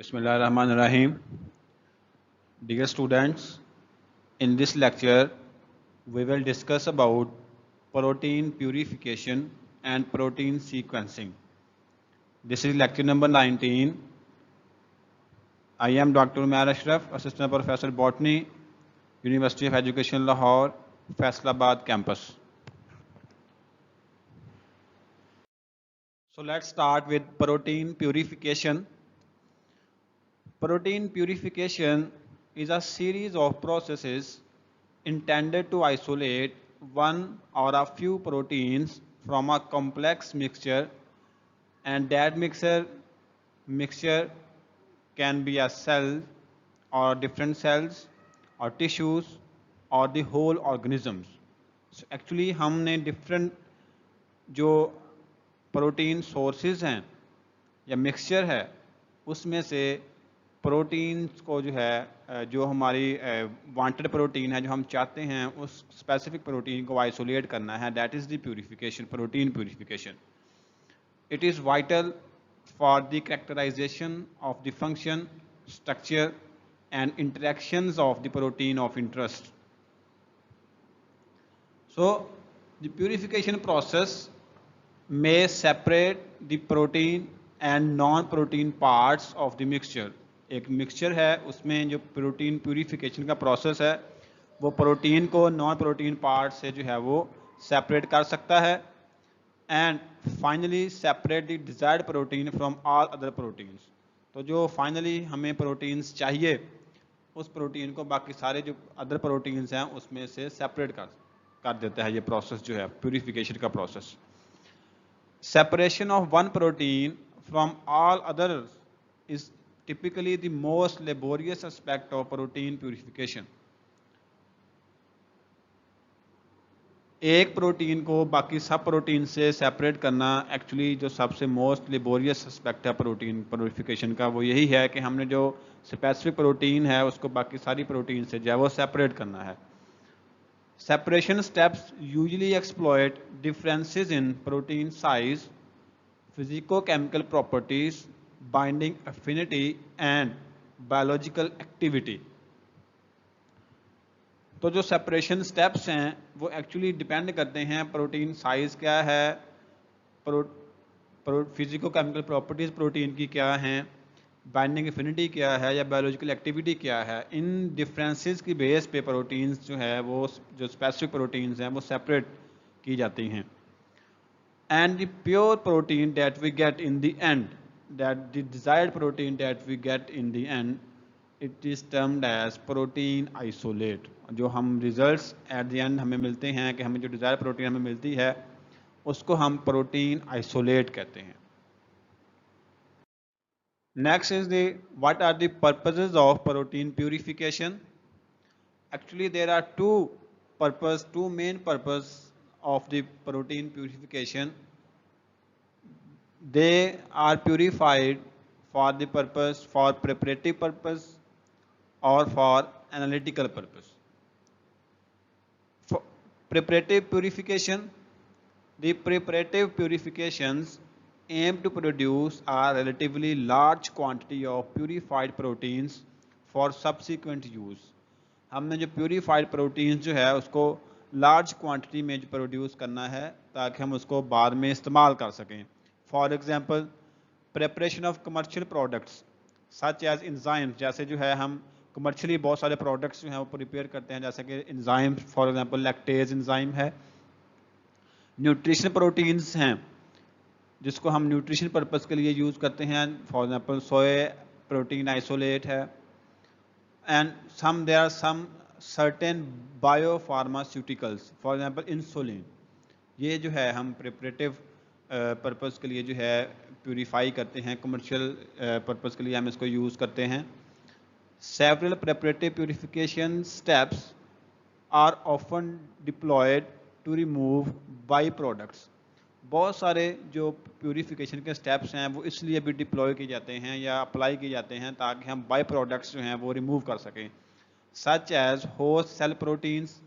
Bismillahirrahmanirrahim. Dear students, in this lecture, we will discuss about protein purification and protein sequencing. This is lecture number 19. I am Dr. Umair Ashraf, Assistant Professor Botany, University of Education Lahore, Faisalabad campus. So let's start with protein purification. Protein purification is a series of processes intended to isolate one or a few proteins from a complex mixture, and that mixture can be a cell or different cells or tissues or the whole organisms. So actually हमने different जो protein sources हैं या mixture है उसमें से proteins को जो है जो हमारी वांटेड प्रोटीन है जो हम चाहते हैं उस स्पेसिफिक प्रोटीन को आइसोलेट करना है, that is the purification, protein purification. It is vital for the characterization of the function, structure and interactions of the protein of interest. So the purification process may separate the protein and non-protein parts of the mixture. एक mixture है उसमें जो protein purification का process है वो protein को non protein part से जो है वो सेपरेट कर सकता है and finally separate the desired protein from all other proteins. तो जो फाइनली हमें प्रोटीन्स चाहिए उस प्रोटीन को बाकी सारे जो अदर प्रोटीन्स हैं उसमें से सेपरेट कर देता है ये प्रोसेस जो है प्यूरिफिकेशन का process. Separation of one protein from all others is typically the most laborious aspect of protein purification. एक प्रोटीन को बाकी सब प्रोटीन से सेपरेट करना एक्चुअली जो सबसे मोस्ट लेबोरियस एस्पेक्ट है प्रोटीन प्यूरिफिकेशन का वो यही है कि हमने जो स्पेसिफिक प्रोटीन है उसको बाकी सारी प्रोटीन से जो है वो सेपरेट करना है. Separation steps usually exploit differences in protein size, physicochemical properties, binding affinity and biological activity. तो जो सेपरेशन स्टेप्स हैं वो एक्चुअली डिपेंड करते हैं प्रोटीन साइज क्या है, फिजिको-केमिकल प्रॉपर्टीज प्रोटीन की क्या हैं, बाइंडिंग एफिनिटी क्या है या बायोलॉजिकल एक्टिविटी क्या है. इन डिफरेंसेस की बेस पे प्रोटीन्स जो है वो जो स्पेसिफिक प्रोटीन्स हैं वो सेपरेट की जाती हैं. And the pure protein that we get in the end, that the desired protein that we get in the end, it is termed as protein isolate. जो हम रिजल्ट्स एट द एंड हमें मिलते हैं कि हमें जो डिजायर्ड प्रोटीन हमें मिलती है उसको हम प्रोटीन आइसोलेट कहते हैं. Next is what are the purposes of protein purification? Actually, there are two main purposes of the protein purification. They are purified for the purpose, for preparative purpose or for analytical purpose. For preparative purification, the preparative purifications aim to produce a relatively large quantity of purified proteins for subsequent use. हमने जो purified proteins जो है उसको large quantity में जो produce करना है ताकि हम उसको बाद में इस्तेमाल कर सकें. For example, preparation of commercial products such as enzymes, जैसे जो है हम commercially बहुत सारे products जो हैं वो prepare करते हैं जैसे कि enzymes, for example lactase enzyme है. न्यूट्रिशन प्रोटीन्स हैं जिसको हम न्यूट्रिशन पर्पस के लिए यूज़ करते हैं, for example soya protein isolate है. And there are some certain biopharmaceuticals, for example insulin. ये जो है हम प्रिपरेटिव पर्पस के लिए जो है प्यूरिफाई करते हैं, कमर्शियल पर्पस के लिए हम इसको यूज़ करते हैं. Several preparative purification steps are often deployed to remove by products. बहुत सारे जो प्यूरिफिकेशन के स्टेप्स हैं वो इसलिए भी डिप्लॉय किए जाते हैं या अप्लाई किए जाते हैं ताकि हम बाई प्रोडक्ट्स जो हैं वो रिमूव कर सकें, such as host cell proteins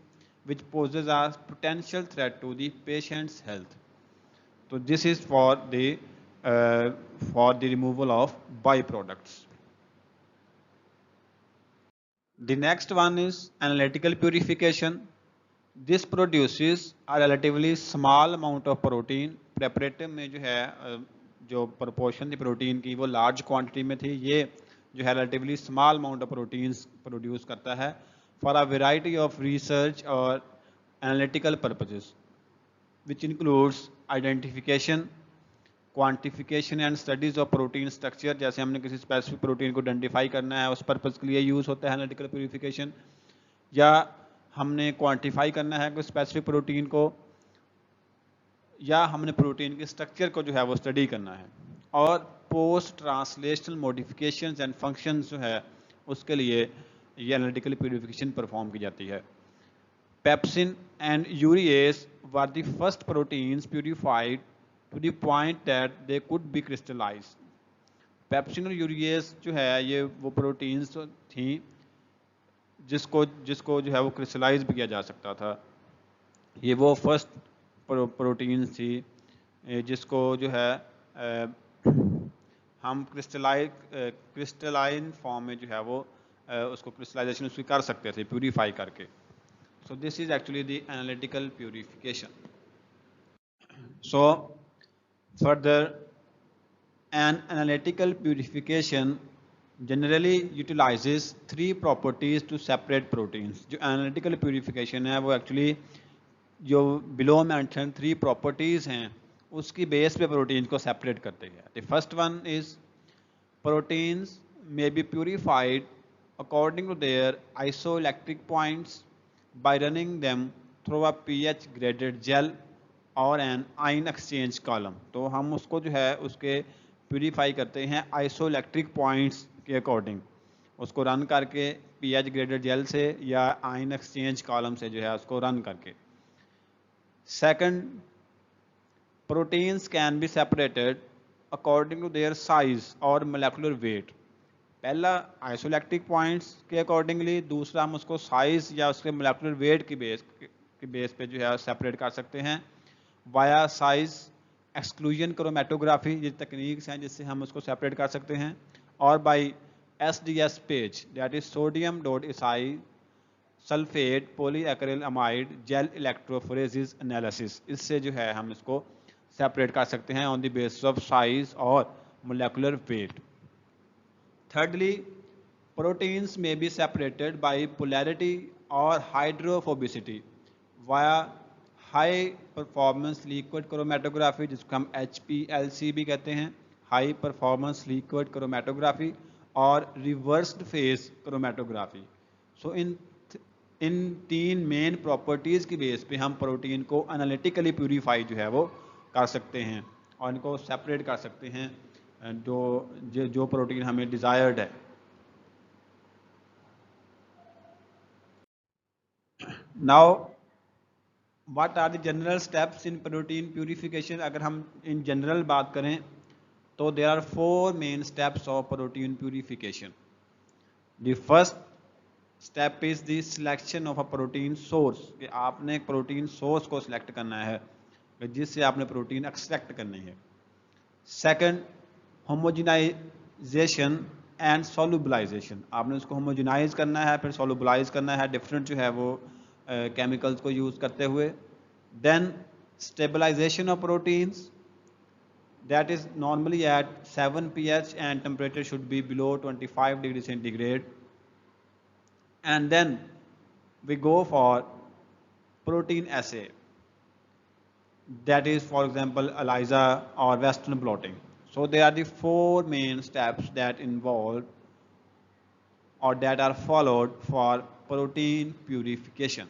which poses are potential threat to the patient's health. So this is for the removal of byproducts. The next one is analytical purification. This produces a relatively small amount of protein. Preparative में जो है जो proportion थी protein की वो large quantity में थी, ये जो है relatively small amount of proteins produce करता है for a variety of research or analytical purposes, which includes identification, quantification and studies of protein structure, जैसे हमने किसी स्पेसिफिक प्रोटीन को आइडेंटिफाई करना है उस पर्पज़ के लिए यूज़ होता है एनालिटिकल प्यूरिफिकेशन, या हमने क्वांटिफाई करना है कोई स्पेसिफिक प्रोटीन को, या हमने प्रोटीन के स्ट्रक्चर को जो है वो स्टडी करना है, और post translational modifications and functions जो है उसके लिए ये एनालिटिकल प्यूरिफिकेशन परफॉर्म की जाती है. Pepsin and urease were the first proteins purified to the point that they could be crystallized. Pepsin और यूरिएज जो है ये वो प्रोटीन्स थी जिसको जो है वो क्रिस्टलाइज भी किया जा सकता था. ये वो फर्स्ट प्रोटीन्स थी जिसको जो है हम क्रिस्टलाइन फॉर्म में जो है वो उसको क्रिस्टलाइजेशन उसकी कर सकते थे प्यूरिफाई करके. सो this is actually the analytical purification. So further, an analytical purification generally utilizes three properties to separate proteins. जो analytical purification है वो actually जो below mentioned three properties हैं उसकी base पे proteins को separate करते हैं. The first one is proteins may be purified according to their isoelectric points by running them through a pH graded gel और एन आयन एक्सचेंज कॉलम. तो हम उसको जो है उसके प्यूरीफाई करते हैं आइसोइलेक्ट्रिक पॉइंट्स के अकॉर्डिंग, उसको रन करके पीएच ग्रेडेड जेल से या आयन एक्सचेंज कॉलम से जो है उसको रन करके. Second, proteins can be separated according to their size और मोलेकुलर वेट. पहला आइसोइलेक्ट्रिक पॉइंट्स के अकॉर्डिंगली, दूसरा हम उसको साइज या उसके मोलेकुलर वेट की बेस पे जो है सेपरेट कर सकते हैं वाया साइज एक्सक्लूजन क्रोमेटोग्राफी. ये टेक्निक्स हैं जिससे हम उसको सेपरेट कर सकते हैं, और by SDS PAGE that is sodium dodecyl sulphate polyacrylamide gel electrophoresis analysis. इससे जो है हम इसको सेपरेट कर सकते हैं on the basis of size और मोलेकुलर वेट. थर्डली, प्रोटीन्स में बी सेपरेटेड बाई पोलैरिटी और hydrophobicity via high performance liquid chromatography, जिसको हम HPLC भी कहते हैं, हाई परफॉर्मेंस लिक्विड क्रोमेटोग्राफी, और रिवर्स्ड फेज क्रोमेटोग्राफी. सो इन तीन मेन प्रॉपर्टीज़ की बेस पे हम प्रोटीन को एनालिटिकली प्यूरीफाई जो है वो कर सकते हैं और इनको सेपरेट कर सकते हैं जो प्रोटीन हमें डिज़ायर्ड है. Now What are the general steps in protein purification? अगर हम in general बात करें तो there are four main steps of protein purification. The first step is the selection of a protein source. कि आपने एक protein source को select करना है जिससे आपने protein extract करनी है. Second, homogenization and solubilization. आपने उसको homogenize करना है, फिर solubilize करना है different जो है वो chemicals को use करते हुए. Then stabilization of proteins, that is normally at 7 pH and temperature should be below 25 degrees centigrade. And then we go for protein assay, that is for example ELISA or Western blotting. So there are the four main steps that involve or that are followed for protein purification: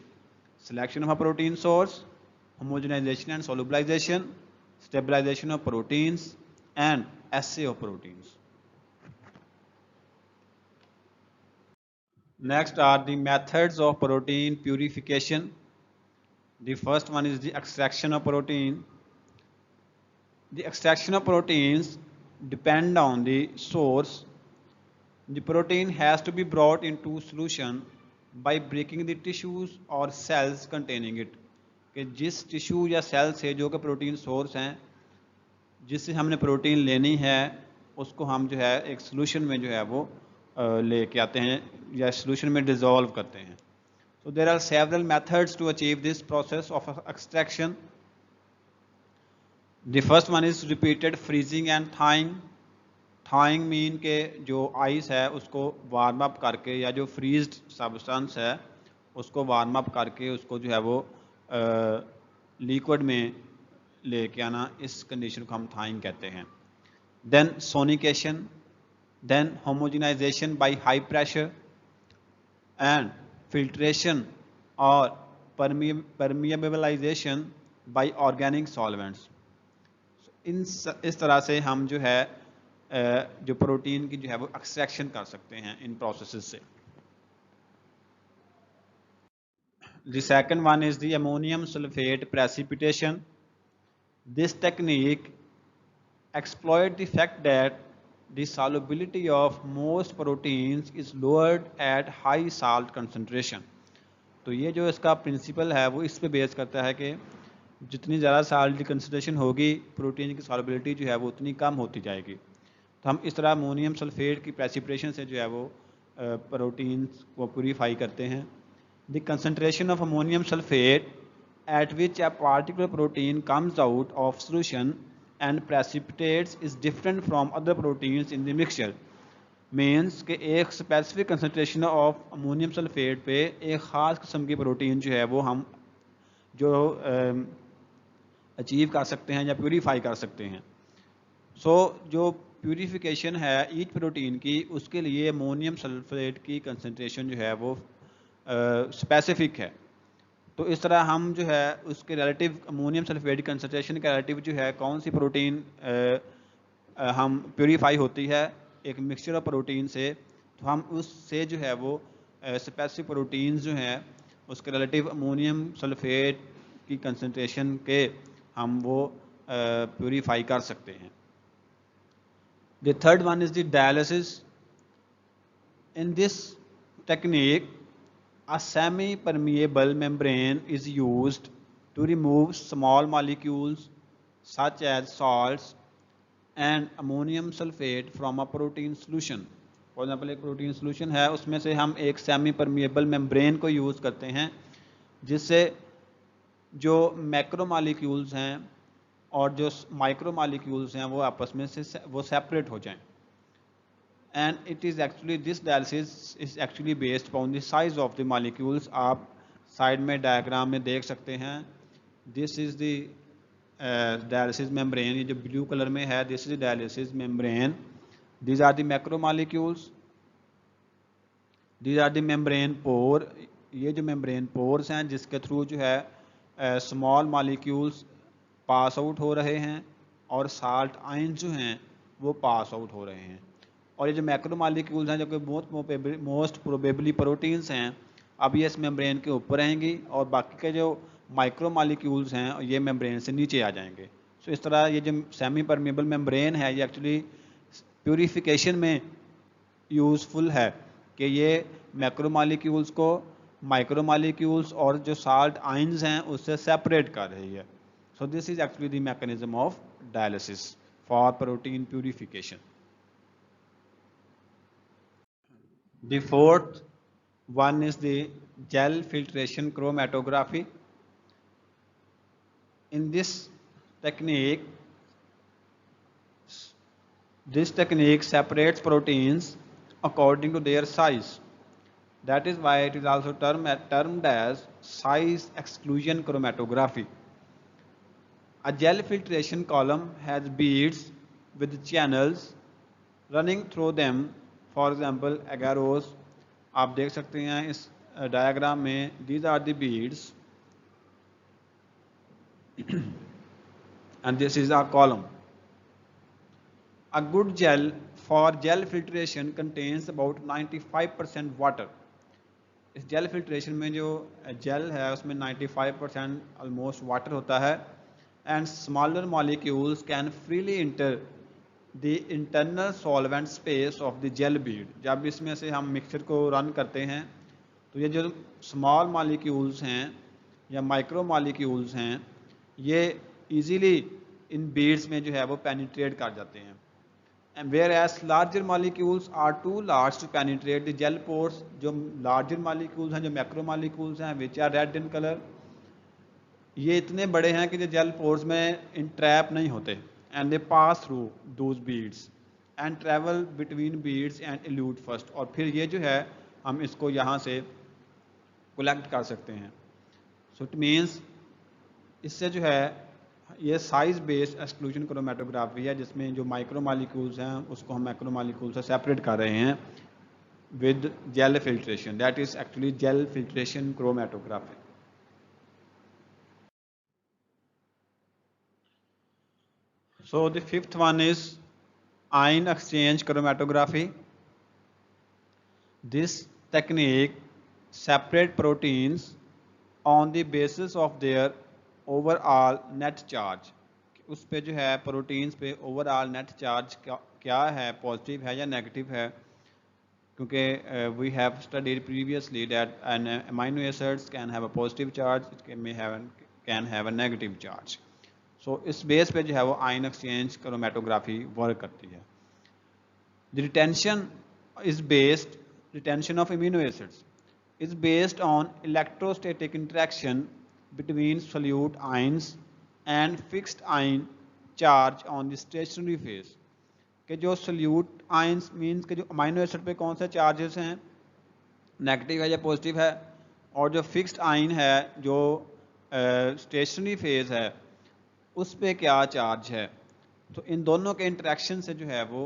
selection of a protein source, homogenization and solubilization, stabilization of proteins, and assay of proteins. Next are the methods of protein purification. The first one is the extraction of protein. The extraction of proteins depend on the source. The protein has to be brought into solution by breaking the tissues or cells containing it. कि जिस tissue या cell से जो कि protein source हैं जिससे हमने protein लेनी है उसको हम जो है एक सोल्यूशन में जो है वो लेके आते हैं या सोल्यूशन में डिजोल्व करते हैं. So there are several methods to achieve this process of extraction. The first one is repeated freezing and thawing. Thawing mean के जो आइस है उसको वार्म अप करके या जो फ्रीज्ड सब्सटेंस है उसको वार्म अप करके उसको जो है वो लिक्विड में लेके आना, इस कंडीशन को हम thawing कहते हैं. Then sonication, then homogenization by high pressure and filtration or permeabilization by organic solvents. इस तरह से हम जो है जो प्रोटीन की जो है वो एक्सट्रैक्शन कर सकते हैं इन प्रोसेसेस से. The second one is the ammonium sulfate precipitation. This technique exploits the fact that the solubility of most proteins is lowered at high salt concentration. तो ये जो इसका प्रिंसिपल है वो इस पे बेस करता है कि जितनी ज़्यादा साल्ट की कंसनट्रेशन होगी प्रोटीन की सॉल्युबिलिटी जो है वो उतनी कम होती जाएगी. तो हम इस तरह अमोनियम सल्फेट की प्रेसिपिटेशन से जो है वो प्रोटीन्स को प्यूरीफाई करते हैं. The concentration of ammonium sulphate eight which a particular protein comes out of solution and precipitates is different from other proteins in the mixture. Means कि एक specific concentration of ammonium sulphate पे एक ख़ास किस्म की protein जो है वो हम जो अचीव कर सकते हैं या प्यूरीफाई कर सकते हैं. जो प्यूरीफिकेशन है ईच प्रोटीन की उसके लिए अमोनियम सल्फेट की कंसनट्रेशन जो है वो स्पेसिफिक है. तो इस तरह हम जो है उसके रिलेटिव अमोनियम सल्फेट कंसनट्रेशन के रिलेटिव जो है कौन सी प्रोटीन हम प्यूरीफाई होती है एक मिक्सचर ऑफ प्रोटीन से, तो हम उससे जो है वो स्पेसिफिक प्रोटीन्स जो हैं उसके रिलेटिव अमोनियम सल्फेट की कंसनट्रेशन के हम वो प्यूरीफाई कर सकते हैं. The third one is the dialysis. In this technique a semi-permeable membrane is used to remove small molecules such as salts and ammonium sulfate from a protein solution. For example, एक protein solution है उसमें से हम एक semi permeable membrane को use करते हैं जिससे जो मैक्रो मॉलिक्यूल्स हैं और जो माइक्रो मॉलिक्यूल्स हैं वो आपस में से वो सेपरेट हो जाएं. And it is actually this dialysis is actually based upon the size of the molecules. आप साइड में डायग्राम में देख सकते हैं. This is the dialysis membrane. ये जो ब्लू कलर में है this is the dialysis membrane. These are the macromolecules. These are the membrane pore. ये जो membrane pores हैं जिसके थ्रू जो है small molecules पास आउट हो रहे हैं और salt ions जो हैं वो पास आउट हो रहे हैं. और ये जो मैक्रो मॉलिक्यूल्स हैं जो कि मोस्ट प्रोबेबली प्रोटीन्स हैं अब ये इस मेम्ब्रेन के ऊपर रहेंगी और बाकी के जो माइक्रो मॉलिक्यूल्स हैं ये मेम्ब्रेन से नीचे आ जाएंगे. सो इस तरह ये जो सेमी परमेबल मेम्ब्रेन है ये एक्चुअली प्यूरिफिकेशन में यूज़फुल है कि ये मैक्रो मॉलिक्यूल्स को माइक्रो मॉलिक्यूल्स और जो साल्ट आइंस हैं उससे सेपरेट कर रही है. सो this is actually the mechanism of dialysis for protein purification. The fourth one is the gel filtration chromatography. In this technique separates proteins according to their size. That is why it is also termed as size exclusion chromatography. A gel filtration column has beads with channels running through them. For example agarose आप देख सकते हैं इस diagram में. These are the beads and this is a column. A good gel for gel filtration contains about 95% water. इस gel filtration में जो jail है उसमें 95% ऑलमोस्ट वाटर होता है. And smaller molecules can freely enter the internal solvent space of the gel bead. जब इसमें से हम मिक्सचर को रन करते हैं तो ये जो स्मॉल मॉलिक्यूल्स हैं या माइक्रो मॉलिक्यूल्स हैं ये इजीली इन बीड्स में जो है वो पेनिट्रेट कर जाते हैं. and whereas larger molecules are too large to penetrate the gel pores, जो larger molecules हैं, जो macro molecules हैं, which are red in color, ये इतने बड़े हैं कि जो जेल पोर्स में इंट्रैप नहीं होते, and they pass through those beads and travel between beads and elude first, और फिर ये जो है हम इसको यहाँ से कलेक्ट कर सकते हैं। सो इट मीन्स इससे जो है ये साइज बेस्ड एक्सक्लूजन क्रोमेटोग्राफी है, जिसमें जो माइक्रो मालिक्यूल्स हैं उसको हम मैक्रो मालिक्यूल से सेपरेट कर रहे हैं with gel filtration, that is actually gel filtration chromatography. So the fifth one is ion exchange chromatography. This technique separates proteins on the basis of their overall net charge. उस पे जो है proteins पे overall net charge क्या है, positive है या negative है, क्योंकि we have studied previously that an amino acids can have a positive charge, can have a negative charge. So इस बेस पे जो है वो आयन एक्सचेंज क्रोमेटोग्राफी वर्क करती है। The retention is based, retention of amino acids is based on electrostatic interaction between solute ions and fixed ion charge on the stationary phase, कि जो सोल्यूट आयंस मीन्स के जो amino acid पे कौन से charges हैं, नेगेटिव है या पॉजिटिव है, और जो फिक्स्ड आयन है जो स्टेशनरी फेज है उस पे क्या चार्ज है। तो इन दोनों के इंटरेक्शन से जो है वो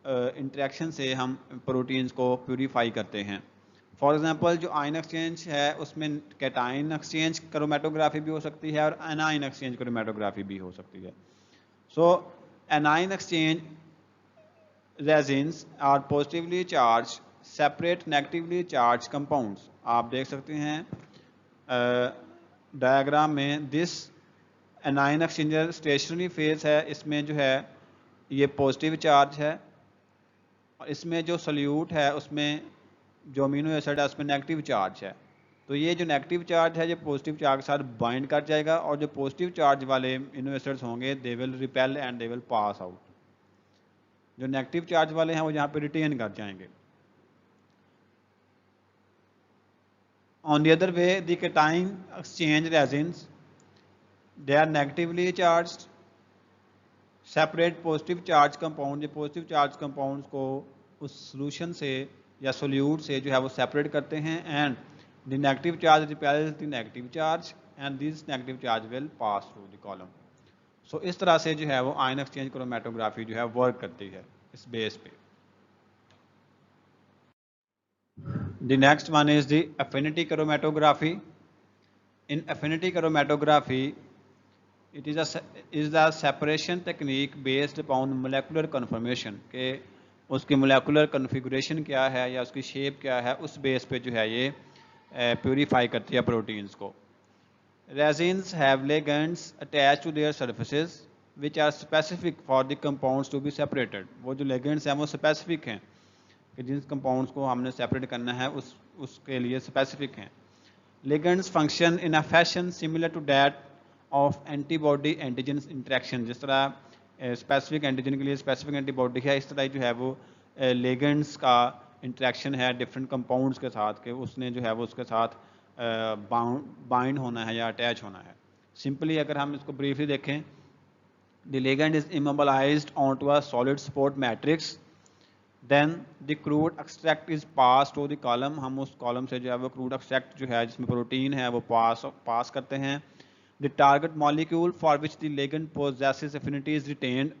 इंटरेक्शन से हम प्रोटीन्स को प्यूरीफाई करते हैं। फॉर एग्जांपल जो आयन एक्सचेंज है उसमें कैटायन एक्सचेंज क्रोमेटोग्राफी भी हो सकती है और एनायन एक्सचेंज क्रोमेटोग्राफी भी हो सकती है। So anion exchange resins are positively charge separate negatively charge compounds. आप देख सकते हैं डायग्राम में, this anion exchanger stationary phase है, इसमें जो है ये पॉजिटिव चार्ज है, और इसमें जो सोल्यूट है उसमें जो अमीनो एसिड है उसमें नेगेटिव चार्ज है। तो ये जो नेगेटिव चार्ज है ये पॉजिटिव चार्ज के साथ बाइंड कर जाएगा, और जो पॉजिटिव चार्ज वाले अमीनो एसिड्स होंगे they will repel and they will pass out. जो नेगेटिव चार्ज वाले हैं वो यहाँ पे रिटेन कर जाएंगे। On the other way the cation exchange resins, they are negatively charged separate positive charge compound, ये positive charge compounds को उस solution से या solute से जो है वो separate करते हैं, and the negative charge repels the negative charge and this negative charge will pass through the column. So इस तरह से जो है वो ion exchange chromatography जो है work करती है इस base पे। The next one is the affinity chromatography. In affinity chromatography, it is the separation technique based upon molecular conformation, के उसकी molecular configuration क्या है या उसकी shape क्या है, उस base पे जो है ये purify करती है proteins को। Resins have ligands attached to their surfaces which are specific for the compounds to be separated. वो जो ligands हैं वो specific हैं कि जिन compounds को हमने separate करना है उसके लिए specific हैं। Ligands function in a fashion similar to that of antibody antigen interaction, जिस तरह स्पेसिफिक एंटीजन के लिए स्पेसिफिक एंटीबॉडी है, इस तरह जो है वो लेगेंड्स का इंटरेक्शन है डिफरेंट कंपाउंड्स के साथ, के उसने जो है वो उसके साथ बाइंड होना है या अटैच होना है। सिंपली अगर हम इसको ब्रीफली देखें, the ligand is immobilized onto a solid support matrix, then the crude extract is pass to the column, हम उस कॉलम से जो है वो क्रूड एक्सट्रैक्ट जो है जिसमें प्रोटीन है वो पास करते हैं। The target molecule for which the ligand possesses affinity is retained.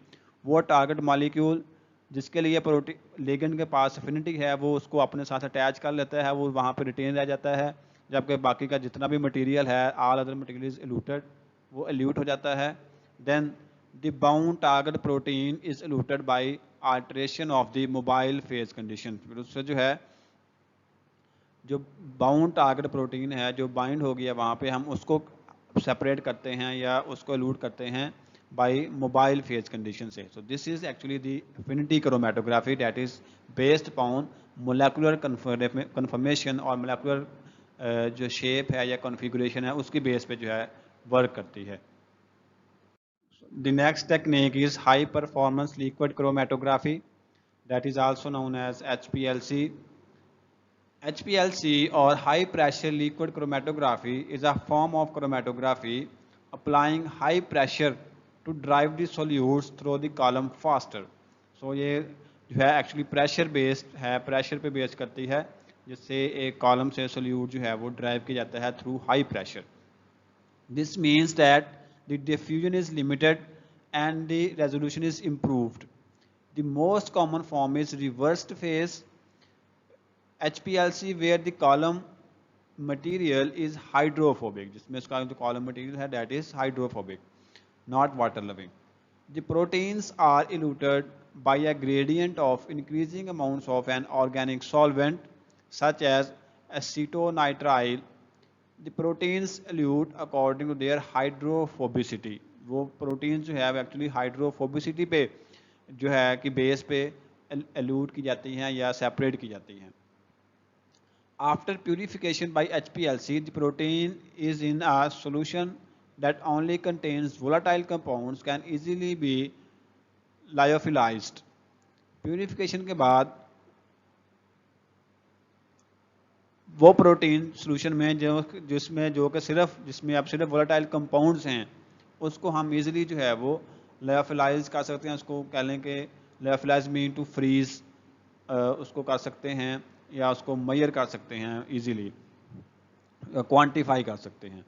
वो target molecule जिसके लिए ligand के पास affinity है वो उसको अपने साथ attach कर लेता है, वो वहाँ पे retain रह जाता है, जबकि बाकी का जितना भी material है, all other material is eluted, वो elute हो जाता है। Then the bound target protein is eluted by alteration of the mobile phase condition. फिर उससे जो है जो bound target protein है जो bind हो गया वहाँ पे हम उसको सेपरेट करते हैं या उसको एलूड करते हैं बाय मोबाइल फेज कंडीशन से। So this is actually the affinity chromatography that is based upon molecular conformation, और मोलेकुलर जो शेप है या कॉन्फ़िगरेशन है उसकी बेस पे जो है वर्क करती है। The next technique is high performance liquid chromatography. that is also known as HPLC. HPLC or high pressure liquid chromatography is a form of chromatography applying high pressure to drive the solutes through the column faster. So ये जो है actually pressure based है, pressure पे base करती है, जिससे एक column से सोल्यूट जो है वो ड्राइव किया जाता है through high pressure. This means that the diffusion is limited and the resolution is improved. The most common form is reversed phase HPLC where the column material is hydrophobic, जिसमें इसका जो column material है that is hydrophobic, not water loving. The proteins are eluted by a gradient of increasing amounts of an organic solvent such as acetonitrile. The proteins elute according to their hydrophobicity. वो proteins जो है actually hydrophobicity पे जो है कि base पे elute की जाती हैं या separate की जाती हैं. After purification by HPLC, the protein is in a solution that only contains volatile compounds can easily be lyophilized. Purification के बाद वो प्रोटीन सोल्यूशन में जो कि जिसमें अब सिर्फ वोलेटाइल कंपाउंड्स हैं, उसको हम इजीली जो है वो लायोफिलाइज कर सकते हैं. उसको कह लें कि लायोफिलाइज मीन टू फ्रीज, उसको कर सकते हैं या उसको मेजर कर सकते हैं, इजीली क्वांटिफाई कर सकते हैं.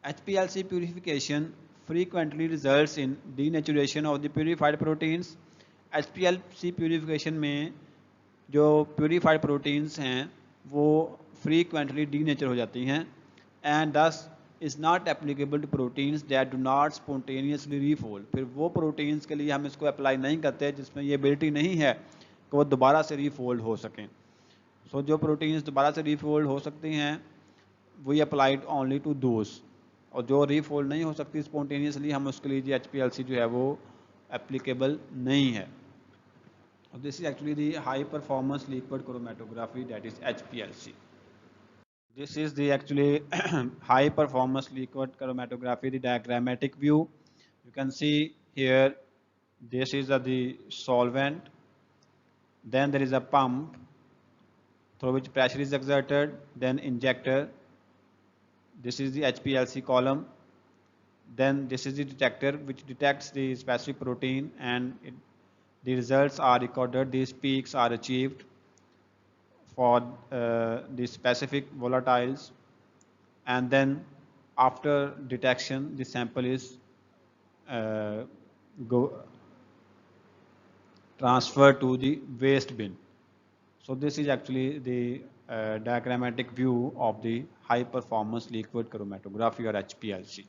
HPLC purification frequently results in denaturation of the purified proteins. HPLC purification में जो purified proteins हैं वो frequently denature हो जाती हैं and thus is not applicable to proteins that do not spontaneously refold. फिर वो proteins के लिए हम इसको apply नहीं करते जिसमें ये ability नहीं है कि वो दोबारा से refold हो सकें. So जो proteins दोबारा से refold हो सकती हैं we applied only to those, और जो refold नहीं हो सकती spontaneously हम उसके लिए HPLC जो है वो applicable नहीं है. This is actually the high performance liquid chromatography, that is HPLC. This is the actually high performance liquid chromatography, the diagrammatic view. You can see here, this is the solvent, then there is a pump through which pressure is exerted, then injector. This is the HPLC column. Then this is the detector which detects the specific protein and the results are recorded. These peaks are achieved for the specific volatiles, and then after detection the sample is transferred to the waste bin. So this is actually the diagrammatic view of the high performance liquid chromatography or HPLC.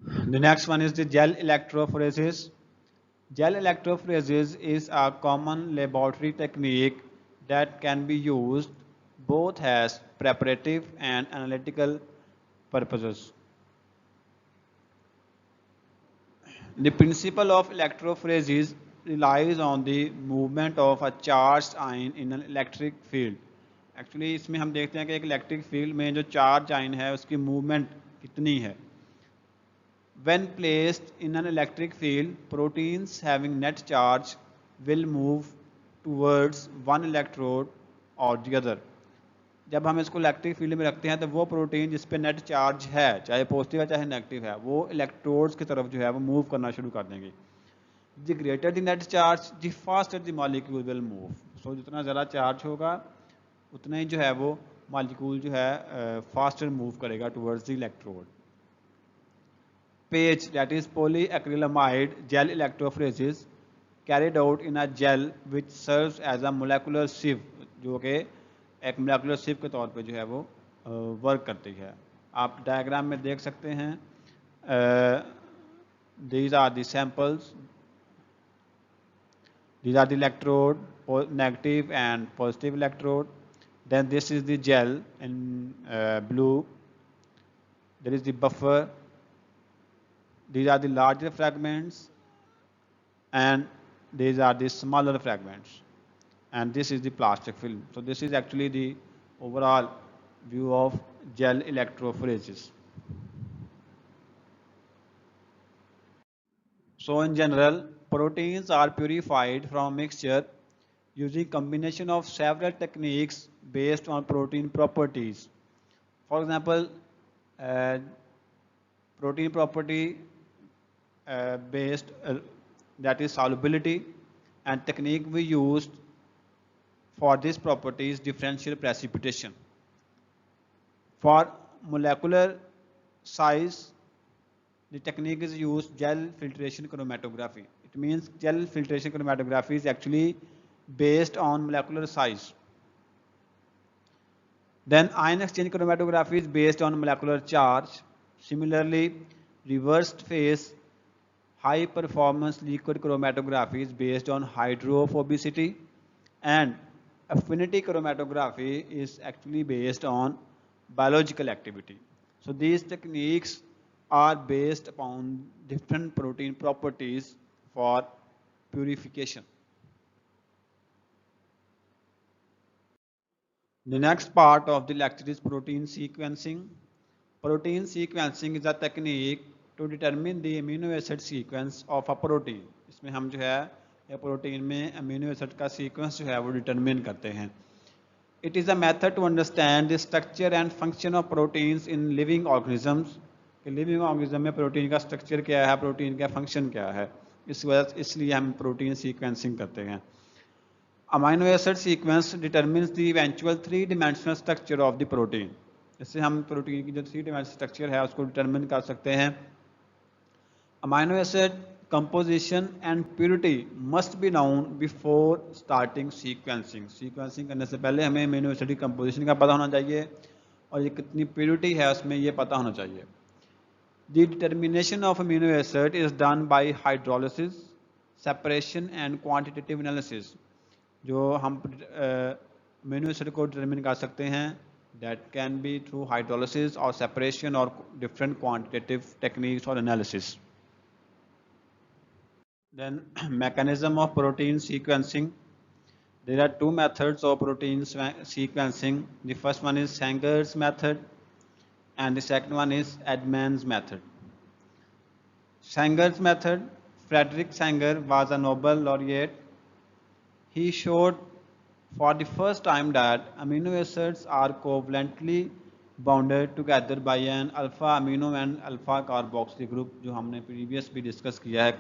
The next one is the gel electrophoresis. Gel electrophoresis is a common laboratory technique that can be used both as preparative and analytical purposes. The principle of electrophoresis relies on the movement of a charged ion in an electric field. Actually इसमें हम देखते हैं कि एक electric field में जो charge ion है उसकी मूवमेंट कितनी है. When placed in an electric field, proteins having net charge will move towards one electrode or the other. जब हम इसको इलेक्ट्रिक फील्ड में रखते हैं तो वो प्रोटीन जिस पे नेट चार्ज है, चाहे पॉजिटिव है चाहे नेगेटिव है, वो इलेक्ट्रोड्स की तरफ जो है वो मूव करना शुरू कर देंगे. The greater the net charge the faster the molecule will move. So जितना ज़्यादा चार्ज होगा उतना ही जो है वो मॉलिक्यूल जो है फास्टर मूव करेगा towards the electrode. PAGE, that is polyacrylamide gel electrophoresis, carried out in a gel which serves as a molecular sieve, जो कि एक molecular sieve के तौर पे जो है वो वर्क करती है. आप डायग्राम में देख सकते हैं. These are the samples. These are the electrode, negative and positive electrode. Then this is the gel in blue. There is the buffer. These are the larger fragments and these are the smaller fragments, and this is the plastic film. So this is actually the overall view of gel electrophoresis. So in general, proteins are purified from mixture using combination of several techniques based on protein properties. For example, uh, protein property based that is solubility, and technique we used for this property is differential precipitation. For molecular size, the technique is used gel filtration chromatography. It means gel filtration chromatography is actually based on molecular size. Then ion exchange chromatography is based on molecular charge. Similarly, reversed phase high performance liquid chromatography is based on hydrophobicity, and affinity chromatography is actually based on biological activity. So these techniques are based upon different protein properties for purification. The next part of the lecture is protein sequencing. Protein sequencing is a technique to determine the amino acid sequence of a protein. इसमें हम जो है या protein में amino acid का sequence जो है वो डिटरमिन करते हैं. It is a method to understand the structure and function of proteins in living organisms. कि लिविंग ऑर्गेनिज्म में प्रोटीन का स्ट्रक्चर क्या है, प्रोटीन का फंक्शन क्या है, इस वजह इसलिए हम प्रोटीन सीक्वेंसिंग करते हैं. Amino acid sequence determines the eventual 3-dimensional structure of the protein. इससे हम प्रोटीन की जो 3-dimensional स्ट्रक्चर है उसको डिटरमिन कर सकते हैं. Amino acid composition and purity must be known before starting sequencing. Sequencing करने से पहले हमें अमीनो एसिड की कंपोजिशन का पता होना चाहिए और ये कितनी प्योरिटी है उसमें ये पता होना चाहिए. The determination of amino acid is done by hydrolysis, separation and quantitative analysis. जो हम अमीनो एसिड को डिटरमिन कर सकते हैं that can be through hydrolysis or separation or different quantitative techniques or analysis. Then mechanism of protein sequencing. There are two methods of protein sequencing. The first one is Sanger's method and the second one is Edman's method. Sanger's method, Frederick Sanger was a Nobel laureate. He showed for the first time that amino acids are covalently bounded together by an alpha amino and alpha carboxyl group, जो हमने previous भी discuss किया है.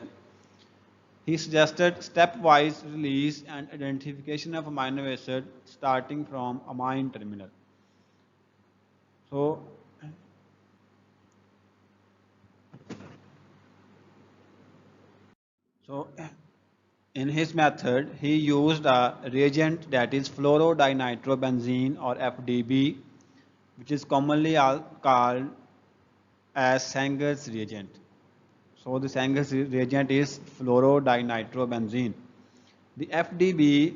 He suggested stepwise release and identification of amino acid starting from amine terminal. So in his method, he used a reagent that is fluorodinitrobenzene or FDB, which is commonly called as Sanger's reagent. So the Sanger's reagent is fluorodinitrobenzene. The FDB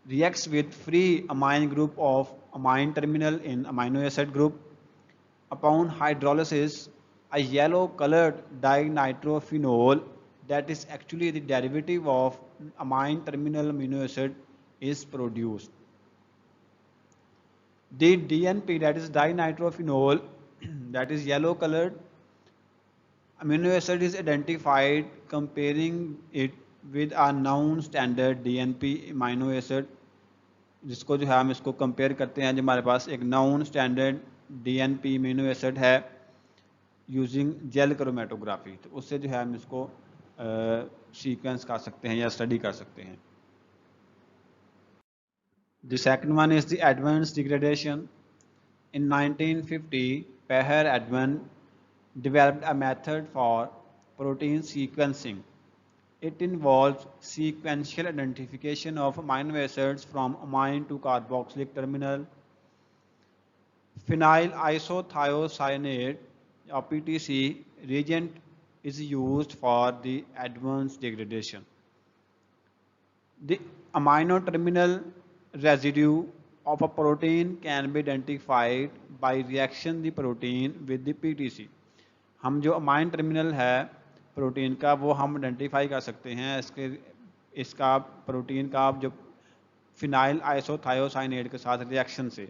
reacts with free amine group of amine terminal in amino acid group. Upon hydrolysis, a yellow colored dinitrophenol that is actually the derivative of amine terminal amino acid is produced. The DNP, that is dinitrophenol, that is yellow colored amino acid is identified comparing it with a known standard DNP amino acid, जिसको जो है हम इसको compare करते हैं जो हमारे पास एक known standard DNP amino acid है यूजिंग जेल क्रोमेटोग्राफी, तो उससे जो है हम इसको सीक्वेंस कर सकते हैं या स्टडी कर सकते हैं. The second one is the advanced degradation. In 1950, Peher Advan developed a method for protein sequencing. It involves sequential identification of amino acids from amine to carboxylic terminal. Phenyl isothiocyanate or PTC reagent is used for the advanced degradation. The amino terminal residue of a protein can be identified by reaction the protein with the PTC. हम जो amine terminal है protein का वो हम identify कर सकते हैं इसका प्रोटीन का जो फिनाइल आइसोथायोसाइनेट के साथ रिएक्शन से.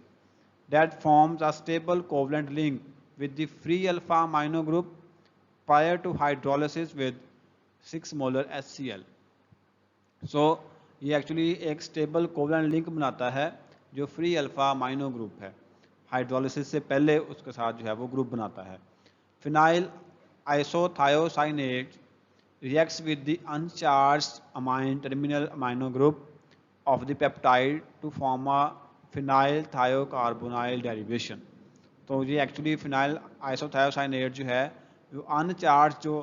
That forms a stable covalent link with the free alpha amino group prior to hydrolysis with 6 molar HCl. सो ये एक्चुअली एक स्टेबल कोवलेंट लिंक बनाता है जो फ्री अल्फा अमाइनो ग्रुप है, हाइड्रोलिसिस से पहले उसके साथ जो है वो ग्रुप बनाता है। Phenyl isothiocyanate reacts with the uncharged amine terminal amino group of the peptide to form a phenyl thiocarbonyl derivation। तो ये एक्चुअली फिनाइल आइसोथायोसाइनेट जो है वो अनचार्ज जो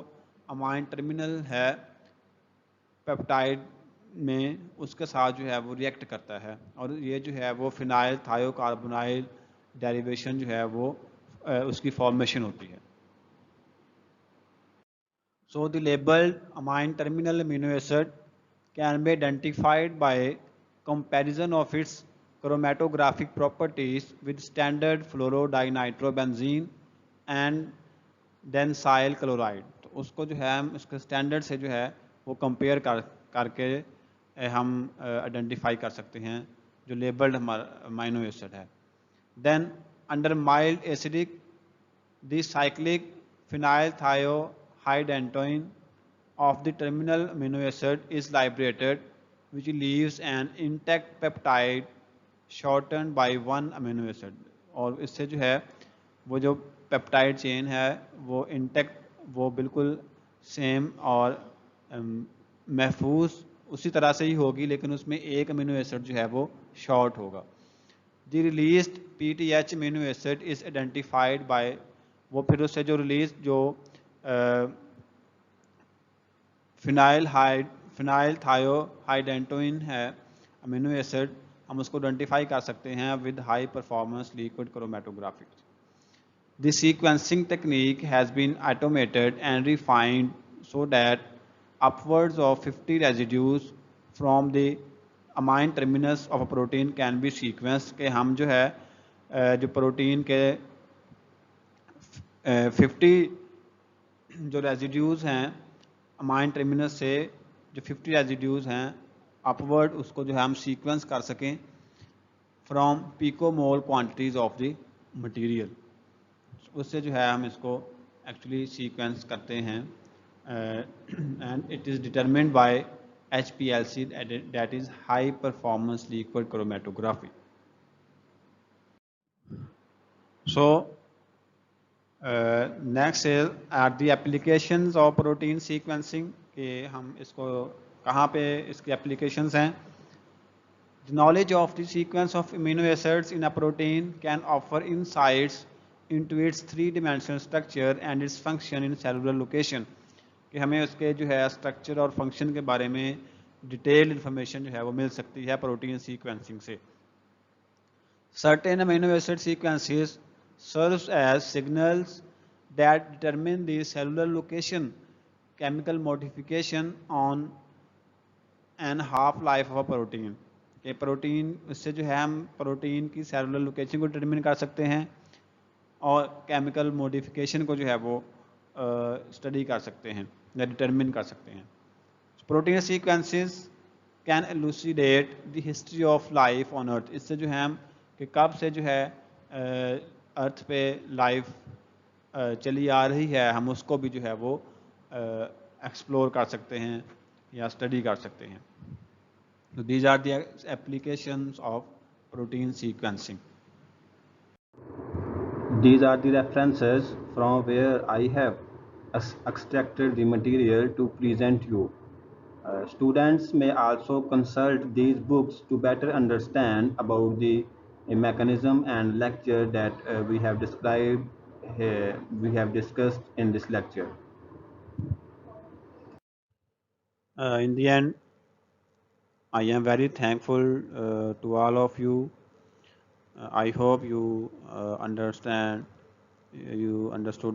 अमाइन टर्मिनल है पेप्टाइड में उसके साथ जो है वो रिएक्ट करता है और ये जो है वो फिनाइल थायोकार्बोनाइल डेरिवेशन जो है वो उसकी फॉर्मेशन होती है। So the labeled amine terminal amino acid can be identified by comparison of its chromatographic properties with standard fluorodinitrobenzene and dansyl chloride. तो उसको जो है हम उसके स्टैंडर्ड से जो है वो कंपेयर करके हम आइडेंटिफाई कर सकते हैं जो लेबल्ड हमारा अमाइनो एसिड है। Then under mild acidic the cyclic phenyl thiohydantoin of the terminal amino acid is liberated, which leaves an intact peptide shortened by one amino acid। और इससे जो है वो जो पेप्टाइड चेन है वो इंटैक्ट, वो बिल्कुल सेम और महफूज उसी तरह से ही होगी, लेकिन उसमें एक अमीनो एसिड जो है वो शॉर्ट होगा। The released PTH amino acid is identified by, वो फिर उससे जो रिलीज जो फिनाइल थायोहाइडेंटोइन है अमीनो एसिड, हम उसको आइडेंटिफाई कर सकते हैं with high performance liquid chromatography. The sequencing technique has been automated and refined so that upwards of 50 residues from the amine terminus of a protein can be sequenced। के हम जो है जो प्रोटीन के 50 जो रेजिड्यूज़ हैं अमाइन टर्मिनस से, जो 50 रेजिड्यूज़ हैं अपवर्ड, उसको जो है हम सीक्वेंस कर सकें from picomole quantities of the material. उससे जो है हम इसको एक्चुअली सीक्वेंस करते हैं and it is determined by HPLC, that is high performance liquid chromatography। So next are the applications of protein sequencing, कि हम इसको कहाँ पे इसकी एप्लीकेशंस हैं। The knowledge of the sequence of amino acids in a protein can offer insights into its 3 dimensional structure and its function in cellular location, कि हमें उसके जो है स्ट्रक्चर और फंक्शन के बारे में डिटेल्ड इन्फॉर्मेशन जो है वो मिल सकती है प्रोटीन सीक्वेंसिंग से। Certain amino acid sequences serves as signals that determine the cellular location, chemical modification on and half life of a protein। ये प्रोटीन, इससे जो है हम प्रोटीन की सेलुलर लोकेशन को डिटरमिन कर सकते हैं और केमिकल मॉडिफिकेशन को जो है वो स्टडी कर सकते हैं या डिटरमिन कर सकते हैं। Protein sequences can elucidate the history of life on earth. इससे जो है हम कि कब से जो है अर्थ पे लाइफ चली आ रही है, हम उसको भी जो है वो एक्सप्लोर कर सकते हैं या स्टडी कर सकते हैं। तो these are the applications of protein sequencing. These are the references from where I have extracted the material to present you। Students may also consult these books to better understand about the mechanism and lecture that we have described here, we have discussed in this lecture। In the end, I am very thankful to all of you। I hope you understood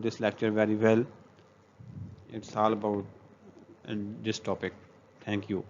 this lecture very well। It's all about this topic. Thank you।